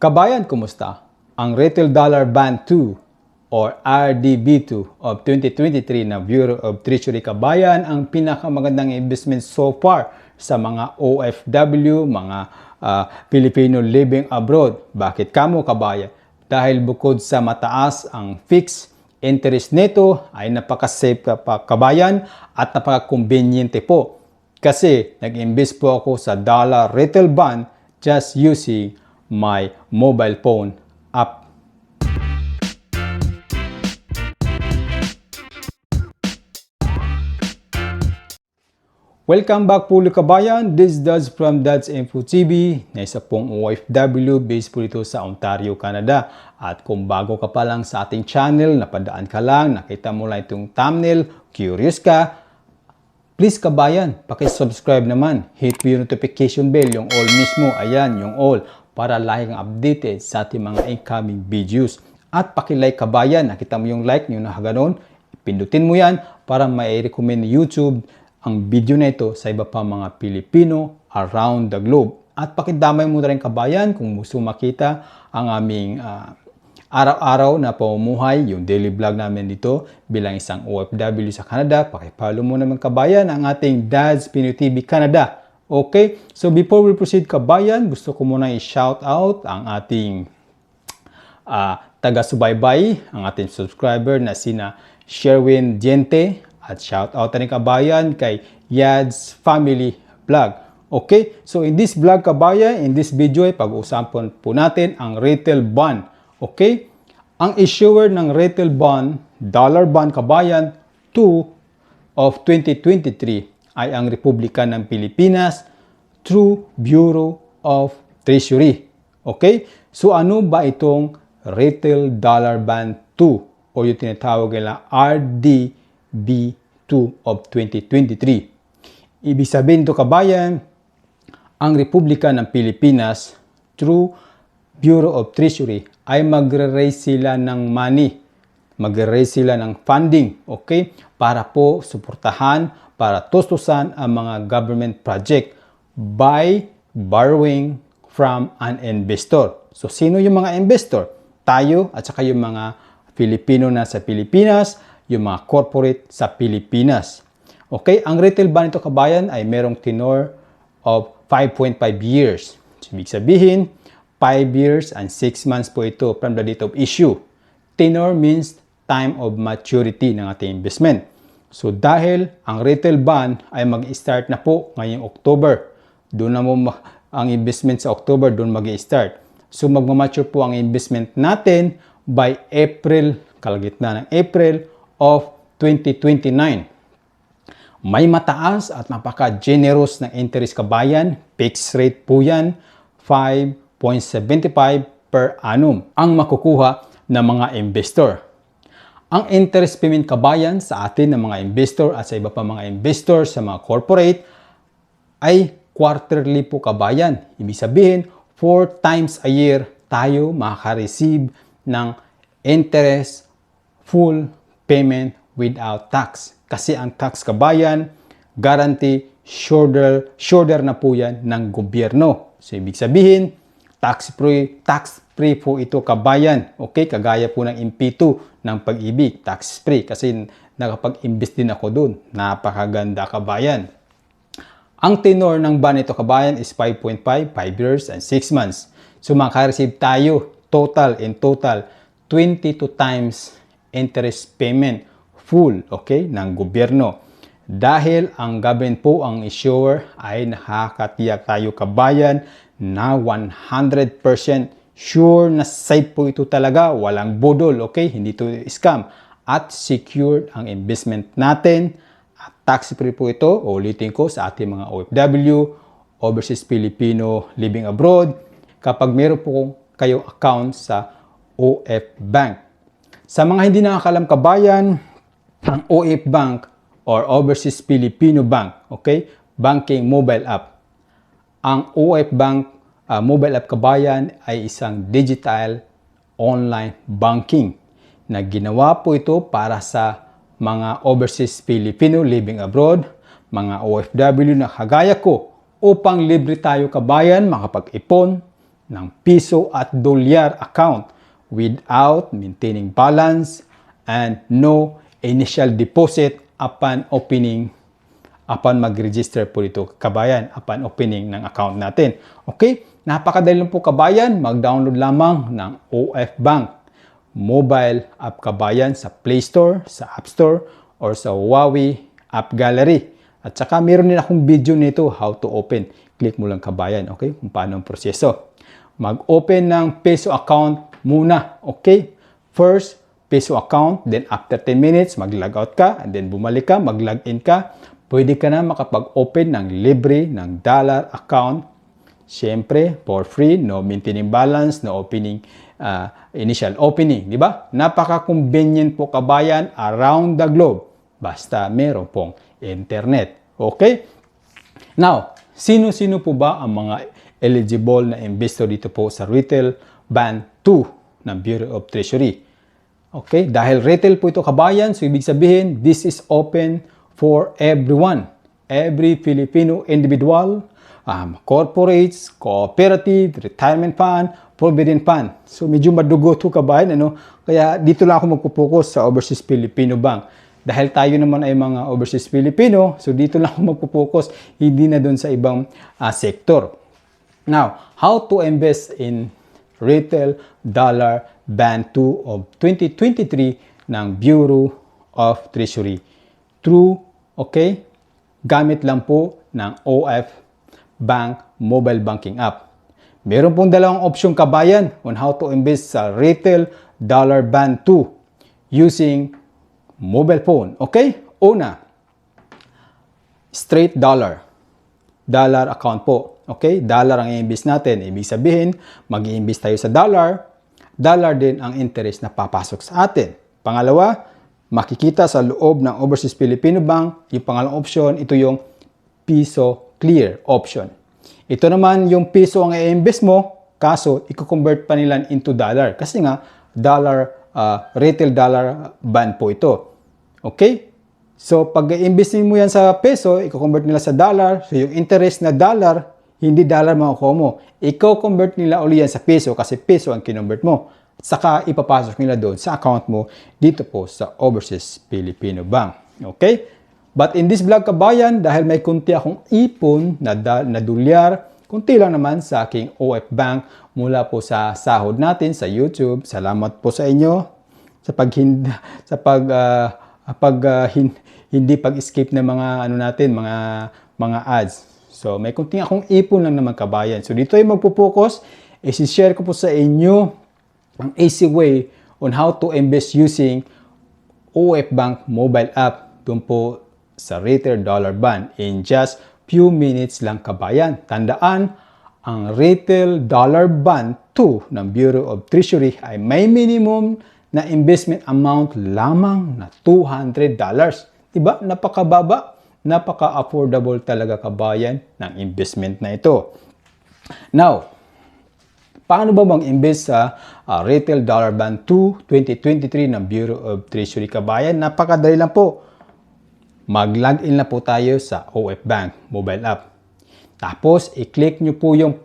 Kabayan, kumusta? Ang Retail Dollar Bond 2 or RDB2 of 2023 na Bureau of Treasury Kabayan ang pinakamagandang investment so far sa mga OFW, mga Filipino living abroad. Bakit kamo kabayan? Dahil bukod sa mataas ang fixed interest nito ay napaka-safe kabayan at napaka-conveniente po. Kasi nag-invest po ako sa dollar retail bond just using my mobile phone app. Welcome back po kabayan, this is Dads from Dads Info TV, na isa pong OFW based po dito sa Ontario, Canada. At kung bago ka pa lang sa ating channel, napadaan ka lang, nakita mo lang itong thumbnail, curious ka, please kabayan, pakisubscribe naman, hit mo yung notification bell, yung all mismo, ayan, yung all, para lagi kang updated sa ating mga incoming videos. At pakilike kabayan, nakita mo yung like, yung nakaganon, pindutin mo yan para mai-recommend ni YouTube ang video na ito sa iba pa mga Pilipino around the globe. At pakidamay mo na rin kabayan kung gusto makita ang aming araw-araw na pamumuhay, yung daily vlog namin dito bilang isang OFW sa Canada. Pakipollow mo naman kabayan ang ating Dads Pinoy TV Canada. Okay? So before we proceed kabayan, gusto ko muna i-shout out ang ating taga-subaybay, ang ating subscriber na sina Sherwin Diente. At shout out rin kabayan kay Yad's Family Vlog. Okay? So in this vlog kabayan, in this video ay pag-uusapan po natin ang retail bond. Okay? Ang issuer ng retail bond, dollar bond kabayan 2 of 2023 ay ang Republika ng Pilipinas through Bureau of Treasury. Okay? So ano ba itong retail dollar bond 2 o yung tinatawag nila RDB2 of 2023? Ibig sabihin ito kabayan, ang Republika ng Pilipinas through Bureau of Treasury ay magre-raise sila ng money, magre-raise sila ng funding, okay? Para po suportahan, para tustusan ang mga government project by borrowing from an investor. So, sino yung mga investor? Tayo at saka yung mga Filipino na sa Pilipinas, yung mga corporate sa Pilipinas. Okay? Ang retail bond nito kabayan ay merong tenure of 5.5 years. So, ibig sabihin, 5 years and 6 months po ito from the date of issue. Tenure means time of maturity ng ating investment. So dahil ang retail bond ay mag-start na po ngayong October, doon na mo ang investment sa October, doon mag-start. So magmamature po ang investment natin by April, kalagitnaan ng April of 2029. May mataas at napaka-generous ng interest kabayan, fixed rate po yan, 5.75 per annum ang makukuha ng mga investor. Ang interest payment kabayan sa atin ng mga investor at sa iba pa mga investor sa mga corporate ay quarterly po kabayan. Ibig sabihin, 4 times a year tayo makaka-receive ng interest full payment without tax. Kasi ang tax kabayan, guarantee, shoulder na po yan ng gobyerno. So, ibig sabihin, tax-free po ito kabayan. Okay? Kagaya po ng MP2 ng Pag-ibig, tax-free. Kasi nakapag-invest din ako dun. Napakaganda kabayan. Ang tenure ng bond nito kabayan is 5.5, 5 years and 6 months. So makaka-receive tayo in total 22 times interest payment full, okay, ng gobyerno. Dahil ang government po ang issuer ay nakakatiyak tayo kabayan na 100% sure na safe po ito talaga, walang budol, okay? Hindi ito scam. At secured ang investment natin. At tax-free po ito, ulitin ko sa ating mga OFW, overseas Filipino living abroad, kapag meron po kayo account sa OF Bank. Sa mga hindi nakakalam kabayan, ang OF Bank or Overseas Filipino Bank, okay? Banking mobile app. Ang OF Bank mobile app kabayan ay isang digital online banking na ginawa po ito para sa mga overseas Filipino living abroad, mga OFW na kagaya ko upang libre tayo kabayan makapag-ipon, ng piso at dolyar account without maintaining balance and no initial deposit upon mag-register po dito kabayan, upon opening ng account natin. Okay? Napakadali lang po kabayan, mag-download lamang ng OF Bank mobile app kabayan sa Play Store, sa App Store, or sa Huawei App Gallery. At saka meron din akong video nito, how to open. Click mo lang kabayan, okay? Kung paano ang proseso. Mag-open ng peso account muna, okay? First, peso account, then after 10 minutes, mag-logout ka, and then bumalik ka, mag-login ka. Pwede ka na makapag-open ng libre ng dollar account. Siyempre, for free, no maintaining balance, no opening, initial opening, di ba? Napaka-convenient po kabayan around the globe. Basta meron pong internet. Okay? Now, sino-sino po ba ang mga eligible na investor dito po sa Retail Band 2 ng Bureau of Treasury? Okay? Dahil retail po ito kabayan, so ibig sabihin, this is open for everyone. Every Filipino individual, corporates, cooperative, retirement fund, provident fund. So medyo madugo ito kabayan, ano? Kaya dito lang ako magpupokus sa Overseas Filipino Bank. Dahil tayo naman ay mga Overseas Filipino, so dito lang ako magpupokus, hindi na doon sa ibang sektor. Now, how to invest in Retail Dollar Band 2 of 2023 ng Bureau of Treasury? Through, okay, gamit lang po ng OF Bank mobile banking app. Meron pong dalawang option kabayan on how to invest sa Retail Dollar Band 2 using mobile phone. Okay? Una, straight dollar. Dollar account po. Okay? Dollar ang i-invest natin. Ibig sabihin, mag-i-invest tayo sa dollar. Dollar din ang interest na papasok sa atin. Pangalawa, makikita sa loob ng Overseas Filipino Bank, yung pangalawang option, ito yung piso clear option. Ito naman yung piso ang i-invest mo, kaso i-convert pa nila into dollar. Kasi nga, retail dollar band po ito. Okay? So, pag i-investin mo yan sa peso, i-convert nila sa dollar. So, yung interest na dollar, hindi dollar makukuha mo. I-convert nila uli yan sa peso kasi peso ang kinonvert mo. Saka ipapasok nila doon sa account mo dito po sa Overseas Filipino Bank. Okay? But in this vlog kabayan, dahil may kunti akong ipon na dolyar, kunti lang naman sa aking OF Bank mula po sa sahod natin sa YouTube. Salamat po sa inyo hindi pag-skip ng mga mga ads. So may kunti akong ipon lang naman kabayan. So dito ay magpo-focus, i-share ko po sa inyo ang easy way on how to invest using OF Bank mobile app doon po sa Retail Dollar Band in just few minutes lang kabayan. Tandaan, ang Retail Dollar Band 2 ng Bureau of Treasury ay may minimum na investment amount lamang na $200. Diba? Napakababa, napaka-affordable talaga kabayan ng investment na ito. Now, paano ba mag-invest sa Retail Dollar Band 2 2023 ng Bureau of Treasury kabayan? Napakadali lang po. Mag-login na po tayo sa OF Bank mobile app. Tapos, i-click nyo po yung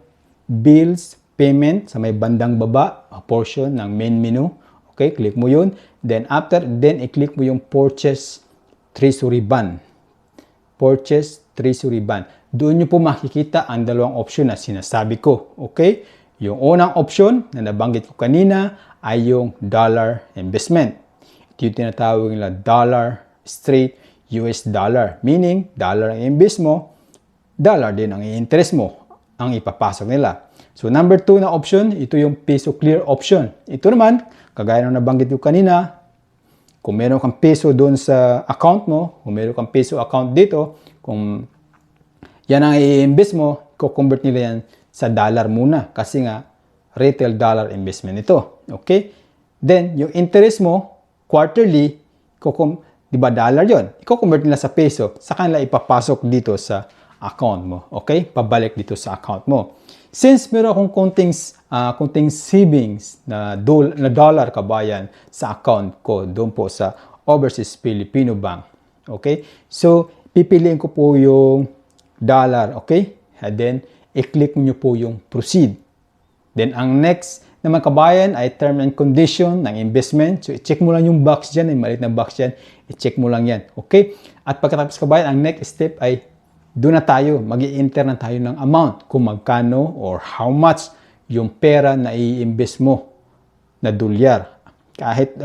Bills Payment sa may bandang baba, a portion ng main menu. Okay, click mo yun. Then, i-click mo yung Purchase Treasury Bond. Purchase Treasury Bond. Doon nyo po makikita ang dalawang option na sinasabi ko. Okay? Yung unang option na nabanggit ko kanina ay yung dollar investment. Ito yung tinatawag nila dollar straight US dollar. Meaning, dollar ang invest mo, dollar din ang i-interest mo, ang ipapasok nila. So, number 2 na option, ito yung peso clear option. Ito naman, kagaya ng nabanggit ko kanina, kung meron kang peso doon sa account mo, kung meron kang peso account dito, kung yan ang i-invest mo, i-convert nila yan sa dollar muna kasi nga retail dollar investment ito. Okay? Then, yung interest mo, quarterly, di ba dollar yon? I-convert nila sa peso, sa kanila ipapasok dito sa account mo. Okay? Pabalik dito sa account mo. Since meron akong konting savings na dollar kabayan sa account ko doon po sa Overseas Filipino Bank. Okay? So, pipiliin ko po yung dollar. Okay? And then, i-click nyo po yung proceed. Then, ang next naman kabayan ay term and condition ng investment. So, i-check mo lang yung box dyan, yung maliit na box dyan. I-check mo lang yan. Okay? At pagkatapos kabayan, ang next step ay doon na tayo, mag-i-enter na tayo ng amount kung magkano or how much yung pera na i-invest mo na dolyar. Kahit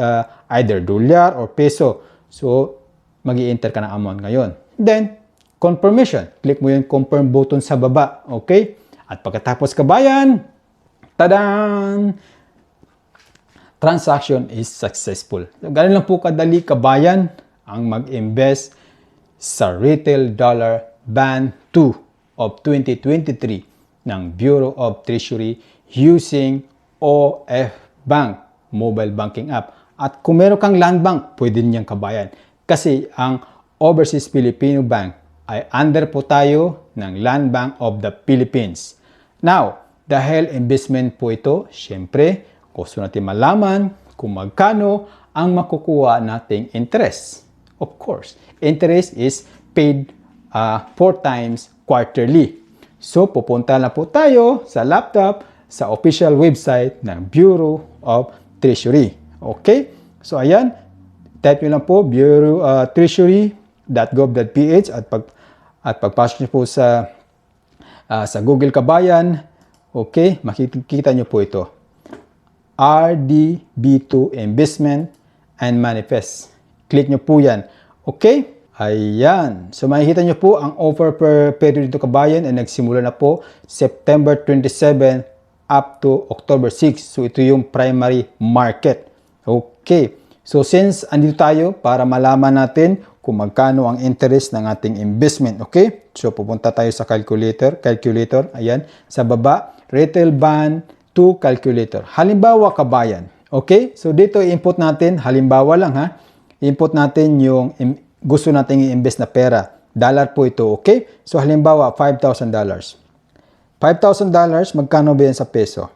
either dolyar or peso. So, mag-i-enter ka ng amount ngayon. Then, confirmation. Click mo yung confirm button sa baba. Okay? At pagkatapos kabayan, tadaan! Transaction is successful. So, ganun lang po kadali kabayan ang mag-invest sa Retail Dollar Band 2 of 2023 ng Bureau of Treasury using OF Bank mobile banking app. At kung meron kang land bank, pwede niyang kabayan. Kasi ang Overseas Filipino Bank ay under po tayo ng Land Bank of the Philippines. Now, dahil investment po ito, syempre, gusto natin malaman kung magkano ang makukuha nating interest. Of course, interest is paid 4 times quarterly. So, pupunta na po tayo sa laptop sa official website ng Bureau of Treasury. Okay? So, ayan. Type nyo lang po, treasury.gov.ph at pagpasok nyo po sa Google Kabayan, okay, makikita nyo po ito. RDB2 Investment and Manifest. Click nyo po yan. Okay? Ayan. So, makikita nyo po ang offer per period dito kabayan ay nagsimula na po September 27 up to October 6. So, ito yung primary market. Okay. So, since andito tayo para malaman natin kung magkano ang interest ng ating investment. Okay? So, pupunta tayo sa calculator. Ayan. Sa baba, Retail Band 2 Calculator. Halimbawa, kabayan. Okay? So, dito i-input natin. Halimbawa lang ha. I-input natin yung gusto nating i-invest na pera. Dollar po ito. Okay? So, halimbawa, $5,000. $5,000, magkano ba yan sa peso?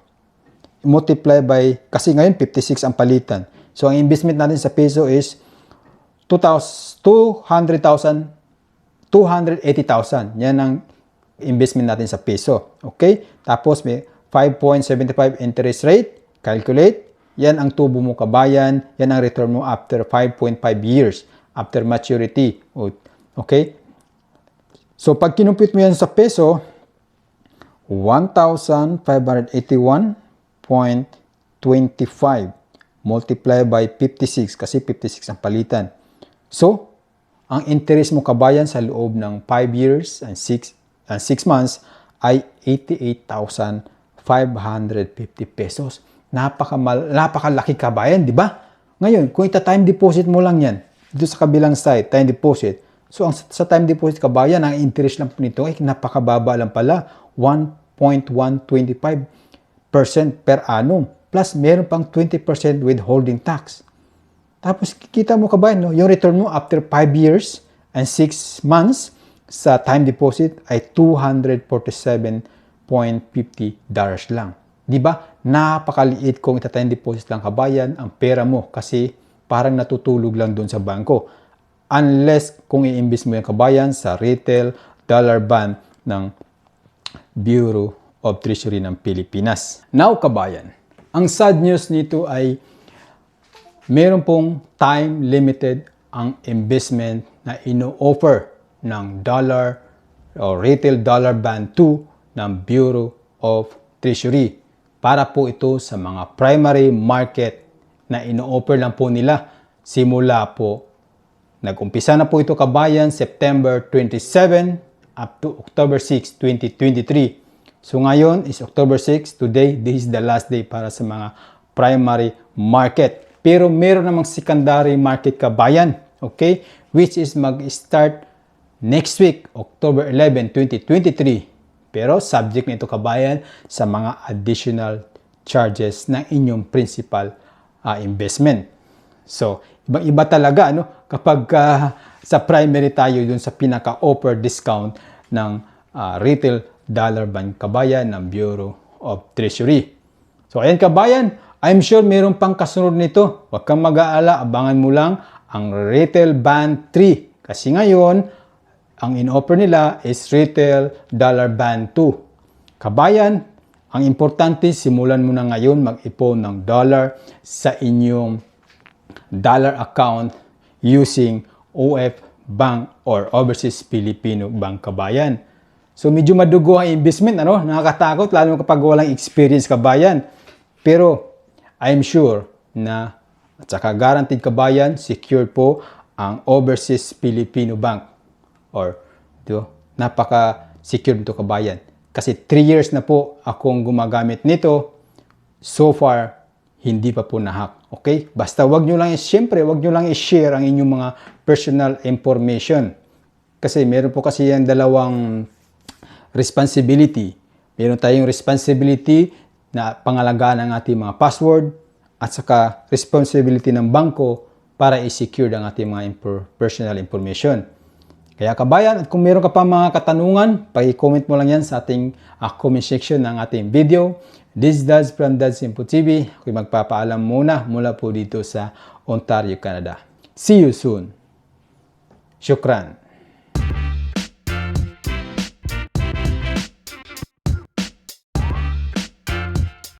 Multiply by, kasi ngayon 56 ang palitan. So, ang investment natin sa peso is 280,000. Yan ang investment natin sa peso. Okay? Tapos, may 5.75 interest rate. Calculate. Yan ang tubo mo kabayan. Yan ang return mo after 5.5 years. After maturity. Okay? So, pag kinumpute mo yan sa peso, 1,581.25 multiply by 56 kasi 56 ang palitan. So, ang interest mo kabayan sa loob ng 5 years and 6 months ay 88,550 pesos. Napakalaki kabayan, di ba? Ngayon, kung ita-time deposit mo lang yan, dito sa kabilang side, time deposit. So, sa time deposit kabayan, ang interest lang po nito ay napakababa lang pala. 1.125% per annum. Plus, meron pang 20% withholding tax. Tapos, kikita mo kabayan, no? Yung return mo after 5 years and 6 months sa time deposit ay $247.50 lang. Diba? Napakaliit kung ita-time deposit lang kabayan ang pera mo kasi parang natutulog lang doon sa bangko. Unless kung i-invest mo yung kabayan sa retail dollar bond ng Bureau of Treasury ng Pilipinas. Now, kabayan, ang sad news nito ay meron pong time-limited ang investment na ino-offer ng dollar o retail dollar band 2 ng Bureau of Treasury. Para po ito sa mga primary market na ino-offer lang po nila simula po. Nag-umpisa na po ito kabayan September 27 up to October 6, 2023. So ngayon is October 6. Today, this is the last day para sa mga primary market. Pero meron namang secondary market kabayan, okay? Which is mag-start next week, October 11, 2023. Pero subject nito kabayan sa mga additional charges ng inyong principal investment. So, ibang-iba talaga, no? Kapag sa primary tayo dun sa pinaka-offer discount ng retail dollar bond kabayan ng Bureau of Treasury. So, ayan kabayan, I'm sure meron pang kasunod nito. Huwag kang mag-aala, abangan mo lang ang retail band 3. Kasi ngayon, ang in-offer nila is retail dollar band 2. Kabayan, Ang importante, simulan mo na ngayon mag-ipon ng dollar sa inyong dollar account using OF Bank or Overseas Filipino Bank Kabayan. So medyo madugo ang investment, ano? Nakakatakot lalo kapag walang experience, kabayan. Pero I'm sure na at saka guaranteed, kabayan, secured po ang Overseas Filipino Bank or napaka-secure nito, kabayan. Kasi 3 years na po akong gumagamit nito. So far, hindi pa po na-hack. Okay? Basta wag nyo lang, siyempre, wag nyo lang i-share ang inyong mga personal information. Kasi meron po kasi yung dalawang responsibility. Meron tayong responsibility na pangalagaan ang ating mga password at saka responsibility ng bangko para i-secure ang ating mga personal information. Kaya kabayan, at kung meron ka pa mga katanungan, pag-comment mo lang yan sa ating comment section ng ating video. This is Dads from Dads Info TV. Ako'y magpapaalam mula po dito sa Ontario, Canada. See you soon. Shukran.